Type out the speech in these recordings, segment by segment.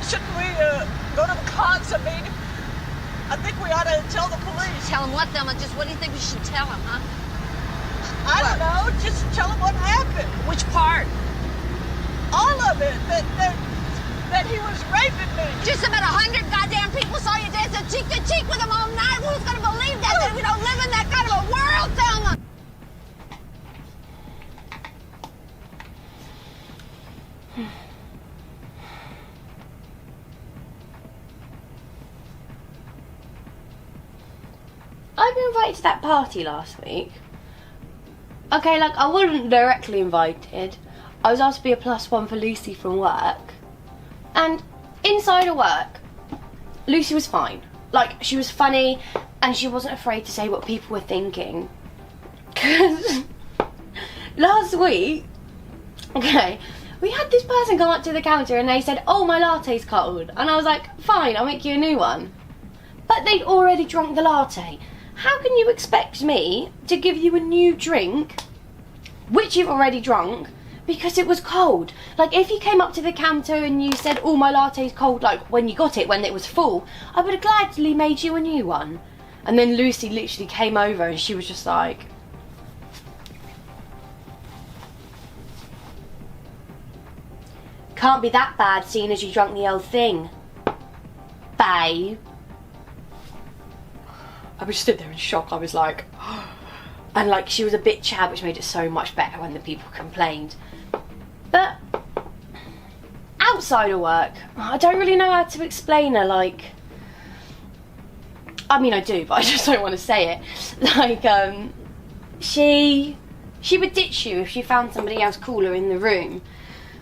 Shouldn't we go to the cops? I mean, I think we ought to tell the police. Tell them what, Thelma? Just what do you think we should tell them, huh? I don't know. Just tell them what happened. Which part? All of it. That he was raping me. Just about 100 goddamn people saw you dancing cheek to cheek with him all night. Who's gonna believe that? That we don't live in that kind of a world, Thelma? I've been invited to that party last week. Okay, like, I wasn't directly invited. I was asked to be a +1 for Lucy from work. And inside of work, Lucy was fine. Like, she was funny, and she wasn't afraid to say what people were thinking. Because last week, okay, we had this person come up to the counter and they said, "Oh, my latte's cold." And I was like, "Fine, I'll make you a new one." But they'd already drunk the latte. How can you expect me to give you a new drink, which you've already drunk, because it was cold? Like, if you came up to the counter and you said, "Oh, my latte's cold," like when you got it, when it was full, I would have gladly made you a new one. And then Lucy literally came over and she was just like, "Can't be that bad seeing as you drunk the old thing, babe." I was stood there in shock. I was like, and like, she was a bit chat, which made it so much better when the people complained. But outside of work, I don't really know how to explain her. Like, I mean, I do, but I just don't want to say it. Like, she would ditch you if she found somebody else cooler in the room.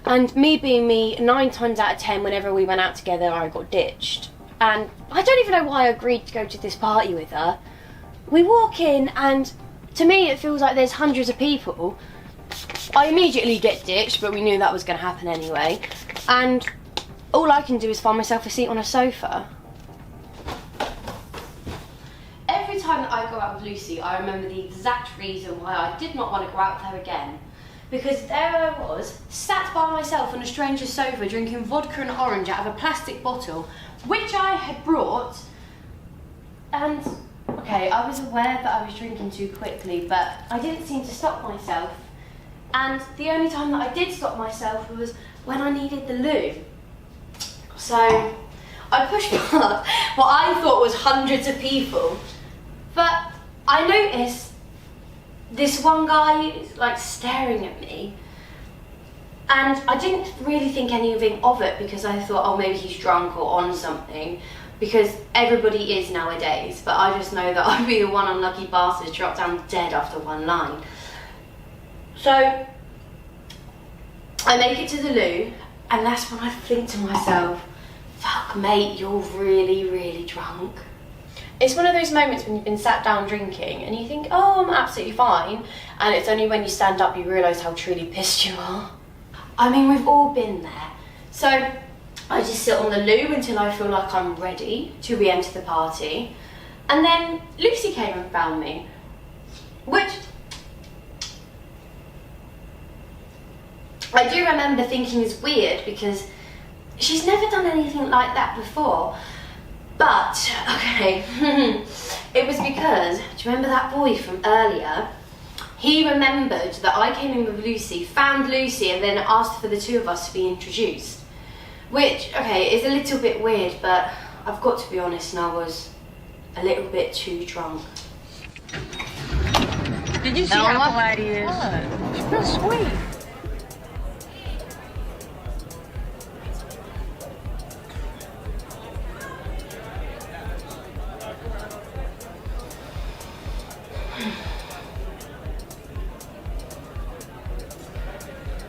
And me being me, 9 times out of 10, whenever we went out together, I got ditched. And I don't even know why I agreed to go to this party with her. We walk in and to me it feels like there's hundreds of people. I immediately get ditched, but we knew that was going to happen anyway. And all I can do is find myself a seat on a sofa. Every time that I go out with Lucy, I remember the exact reason why I did not want to go out with her again. Because there I was, sat by myself on a stranger's sofa drinking vodka and orange out of a plastic bottle, which I had brought. And, okay, I was aware that I was drinking too quickly, but I didn't seem to stop myself. And the only time that I did stop myself was when I needed the loo. So I pushed past what I thought was hundreds of people, but I noticed this one guy like staring at me, and I didn't really think anything of it because I thought, oh, maybe he's drunk or on something, because everybody is nowadays, but I just know that I'd be the one unlucky bastard dropped down dead after one line. So I make it to the loo, and that's when I think to myself, fuck mate, you're really, really drunk. It's one of those moments when you've been sat down drinking and you think, oh, I'm absolutely fine, and it's only when you stand up you realise how truly pissed you are. I mean, we've all been there. So I just sit on the loo until I feel like I'm ready to re-enter the party, and then Lucy came and found me, which I do remember thinking is weird because she's never done anything like that before. But, okay, it was because, do you remember that boy from earlier? He remembered that I came in with Lucy, found Lucy, and then asked for the two of us to be introduced. Which, okay, is a little bit weird, but I've got to be honest, and I was a little bit too drunk. Did you see how polite he is? What? She's real sweet.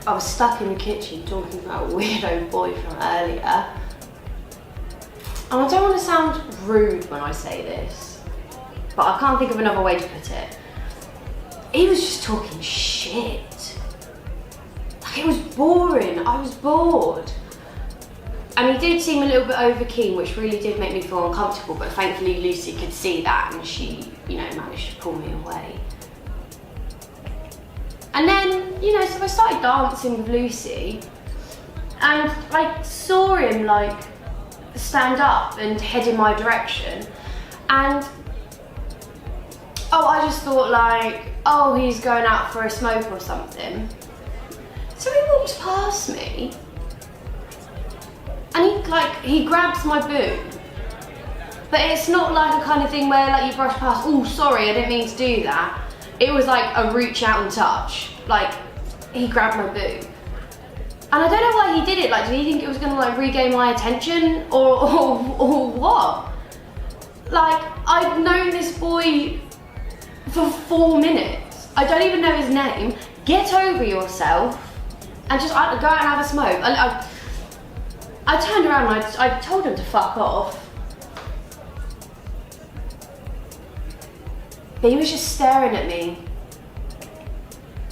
I was stuck in the kitchen talking about a weirdo boy from earlier. And I don't want to sound rude when I say this, but I can't think of another way to put it. He was just talking shit. Like, it was boring, I was bored. And he did seem a little bit over keen, which really did make me feel uncomfortable, but thankfully Lucy could see that and she, you know, managed to pull me away. And then, you know, so I started dancing with Lucy, and I saw him like stand up and head in my direction. And I just thought like, oh, he's going out for a smoke or something. So he walks past me and he grabs my boob. But it's not like a kind of thing where like you brush past, oh sorry, I didn't mean to do that. It was like a reach out and touch. Like, he grabbed my boob. And I don't know why he did it. Like, did he think it was gonna like regain my attention or what? Like, I've known this boy for 4 minutes. I don't even know his name. Get over yourself and just go out and have a smoke. I turned around and I told him to fuck off. But he was just staring at me,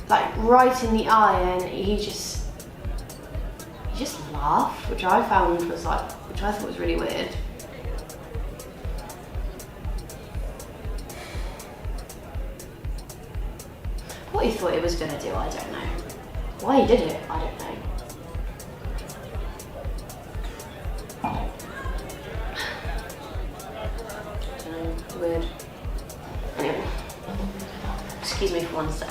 like right in the eye, and he just laughed, which I thought was really weird. What he thought he was gonna do, I don't know. Why he did it, I don't know. Weird. Anyway, excuse me for 1 sec.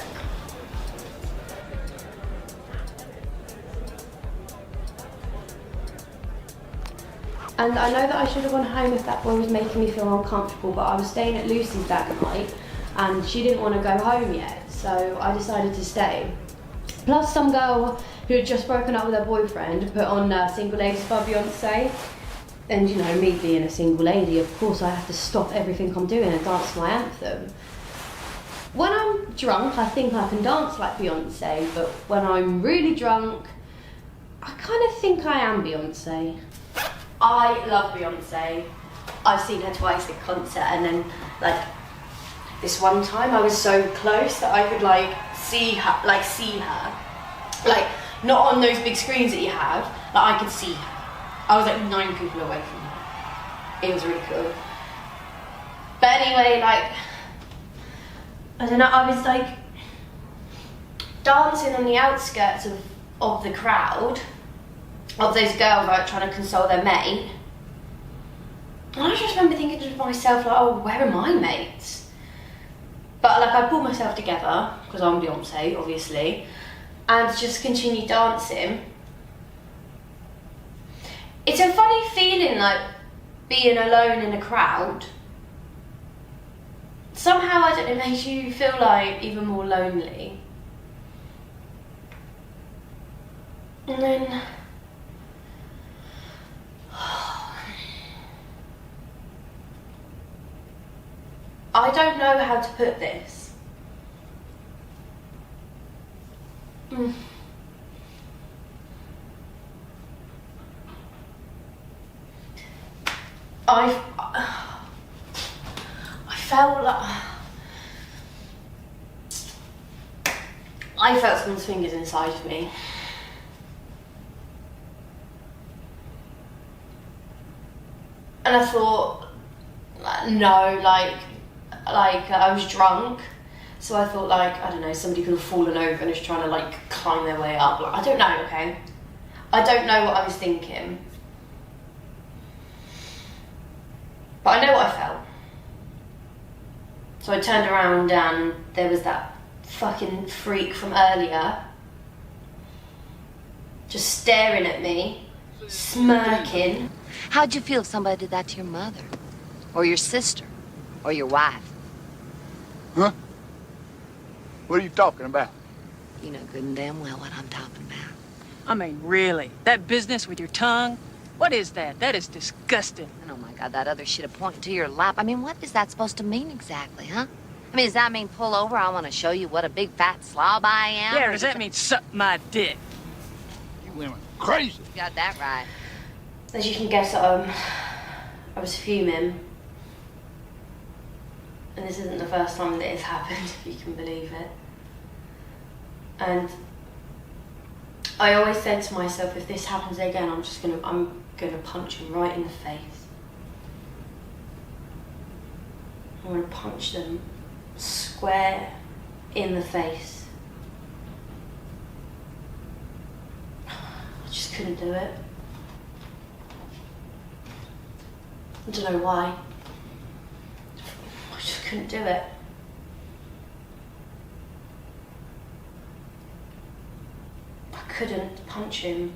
And I know that I should have gone home if that boy was making me feel uncomfortable, but I was staying at Lucy's that night and she didn't want to go home yet, so I decided to stay. Plus some girl who had just broken up with her boyfriend put on Single Ladies by Beyonce. And you know, me being a single lady, of course I have to stop everything I'm doing and dance my anthem. When I'm drunk, I think I can dance like Beyonce, but when I'm really drunk, I kind of think I am Beyonce. I love Beyonce. I've seen her twice at concert, and then like this one time I was so close that I could like see her, like not on those big screens that you have, but I could see her. I was like 9 people away from her. It was really cool. But anyway, like, I don't know, I was like dancing on the outskirts of the crowd, of those girls like trying to console their mate. And I just remember thinking to myself like, oh, where are my mates? But like I pulled myself together, because I'm Beyonce, obviously, and just continued dancing. It's a funny feeling, like, being alone in a crowd. Somehow, I don't know, it makes you feel, like, even more lonely. And then... I don't know how to put this. I felt someone's fingers inside of me. And I thought, no, like I was drunk, so I thought like, I don't know, somebody could have fallen over and is trying to like climb their way up. Like, I don't know, okay? I don't know what I was thinking. But I know what I felt. So I turned around and there was that fucking freak from earlier just staring at me, smirking. How'd you feel if somebody did that to your mother? Or your sister? Or your wife? Huh? What are you talking about? You know good and damn well what I'm talking about. I mean, really, that business with your tongue? What is that? That is disgusting. And oh my God, that other shit pointing to your lap. I mean, what is that supposed to mean exactly, huh? I mean, does that mean pull over? I want to show you what a big fat slob I am? Yeah, or does that mean suck my dick? You women crazy. You got that right. As you can guess, I was fuming. And this isn't the first time that it's happened, if you can believe it. And I always said to myself, if this happens again, I'm gonna punch him right in the face. I'm gonna punch them square in the face. I just couldn't do it. I don't know why. I just couldn't do it. I couldn't punch him.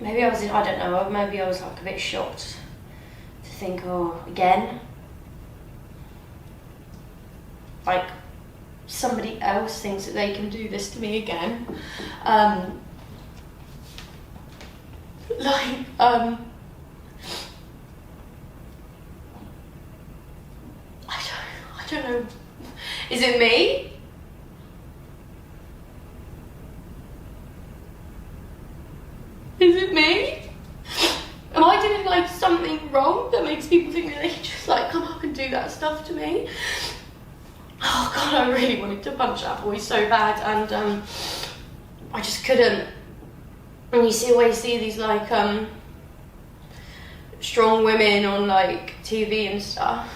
Maybe I was I don't know, maybe I was like a bit shocked to think, oh, again? Like, somebody else thinks that they can do this to me again. I don't know. Is it me? Is it me? Am I doing like something wrong that makes people think that they can just like come up and do that stuff to me? Oh God, I really wanted to punch that boy so bad, and I just couldn't. And you always see these like strong women on like TV and stuff.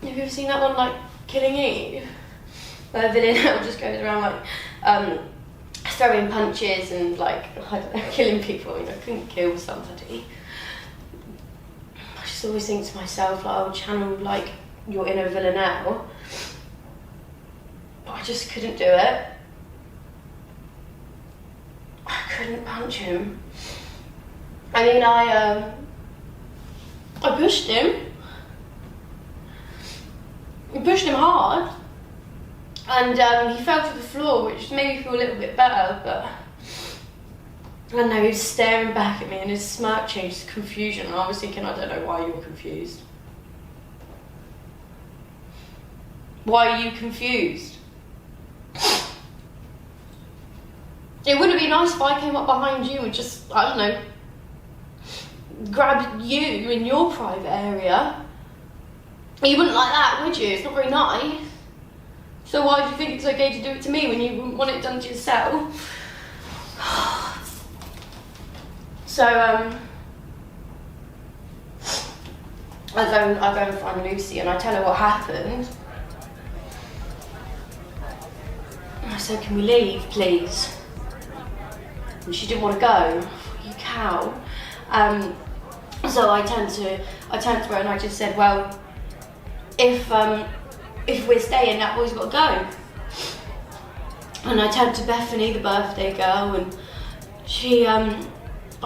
Have you ever seen that one, like Killing Eve? Where a villain just goes around like throwing punches and like, I don't know, killing people. I mean, I couldn't kill somebody. I just always think to myself, like, I'll channel like your inner villanelle. But I just couldn't do it. I couldn't punch him. I mean, I pushed him. I pushed him hard. And he fell to the floor, which made me feel a little bit better, but I don't know, he was staring back at me and his smirk changed to confusion, and I was thinking, I don't know why you're confused. Why are you confused? It would have been nice if I came up behind you and just, I don't know, grabbed you in your private area. You wouldn't like that, would you? It's not very nice. So why do you think it's okay to do it to me when you wouldn't want it done to yourself? So, I go and find Lucy and I tell her what happened. I said, can we leave, please? And she didn't want to go. You cow. So I turned to her and I just said, well, if we're staying, that boy's got to go. And I turned to Bethany, the birthday girl, and she, I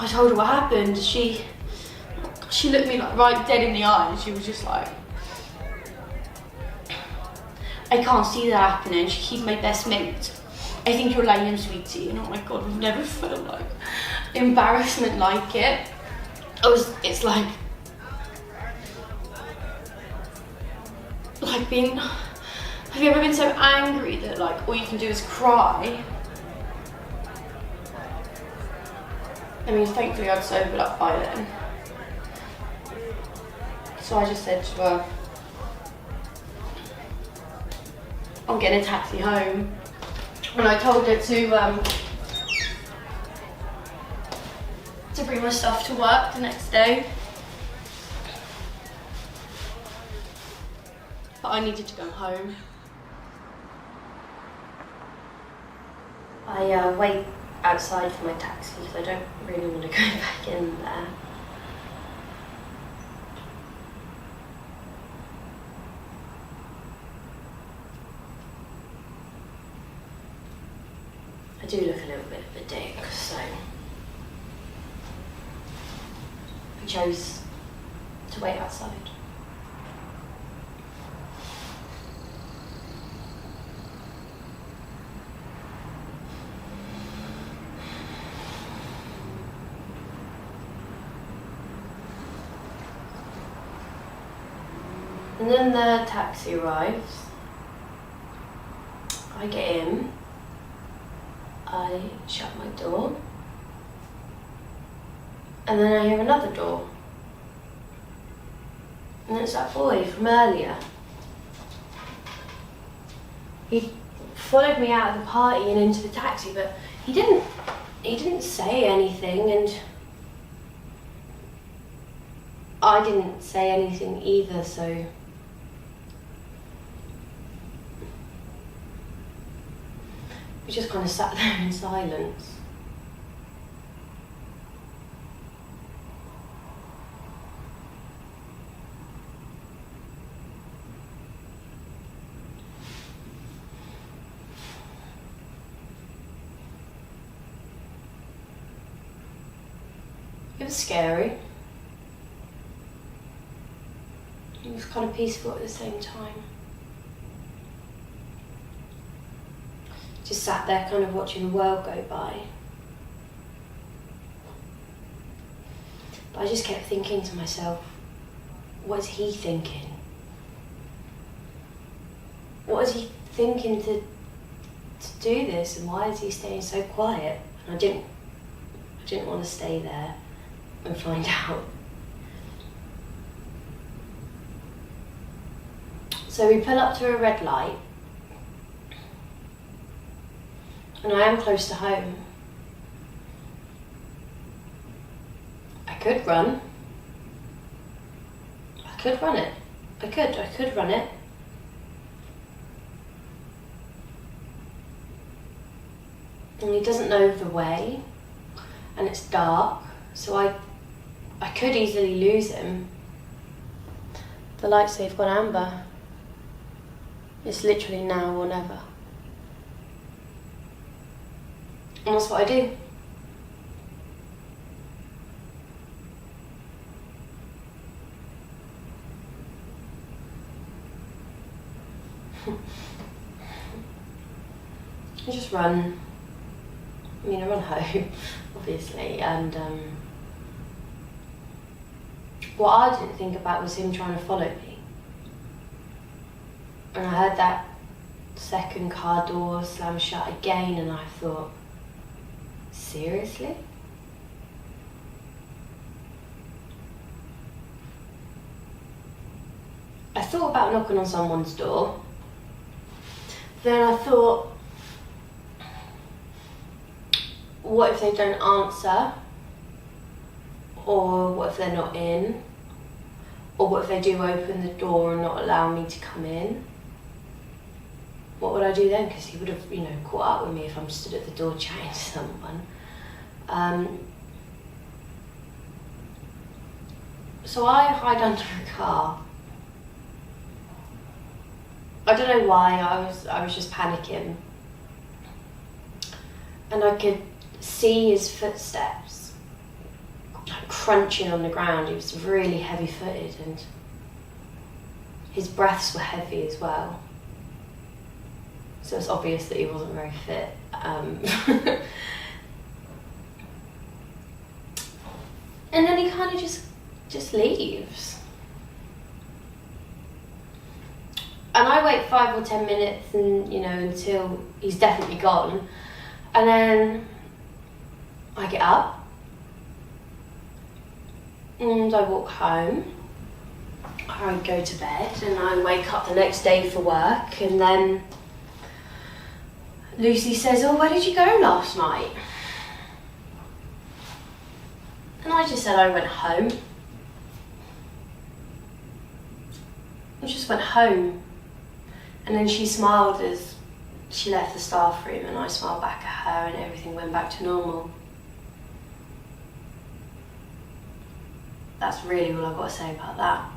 told her what happened. She looked me like right dead in the eye, and she was just like, I can't see that happening. She's my best mate. I think you're lying, sweetie. And oh my God, I've never felt like embarrassment like it. It's like being, have you ever been so angry that like all you can do is cry? I mean, thankfully I'd sobered up by then. So I just said to her, I'm getting a taxi home. And I told her to bring my stuff to work the next day. But I needed to go home. I wait outside for my taxi because I don't really want to go back in there. I do look a little bit of a dick, so I chose to wait outside. And then the taxi arrives. I get in. I shut my door. And then I hear another door. And it's that boy from earlier. He followed me out of the party and into the taxi, but he didn't say anything, and I didn't say anything either, so we just kind of sat there in silence. was scary. It was kind of peaceful at the same time. Just sat there kind of watching the world go by. But I just kept thinking to myself, what is he thinking? What is he thinking to do this, and why is he staying so quiet? And I didn't want to stay there and find out. So we pull up to a red light, and I am close to home. I could run. I could run it. I could run it. And he doesn't know the way, and it's dark, so I could easily lose him. The lights, they've gone amber. It's literally now or never. And that's what I do. I just run. I mean, I run home, obviously, and what I didn't think about was him trying to follow me. And I heard that second car door slam shut again, and I thought, seriously? I thought about knocking on someone's door. Then I thought, what if they don't answer? Or what if they're not in? Or what if they do open the door and not allow me to come in? What would I do then? Because he would have, caught up with me if I'm stood at the door chatting to someone. So I hide under a car. I don't know why, I was just panicking. And I could see his footsteps crunching on the ground. He was really heavy-footed, and his breaths were heavy as well. So it's obvious that he wasn't very fit. And then he kind of just leaves. And I wait 5 or 10 minutes, and until he's definitely gone. And then I get up and I walk home. I go to bed, and I wake up the next day for work, and then Lucy says, "Oh, where did you go last night?" And I just said I went home. I just went home. And then she smiled as she left the staff room, and I smiled back at her, and everything went back to normal. That's really all I've got to say about that.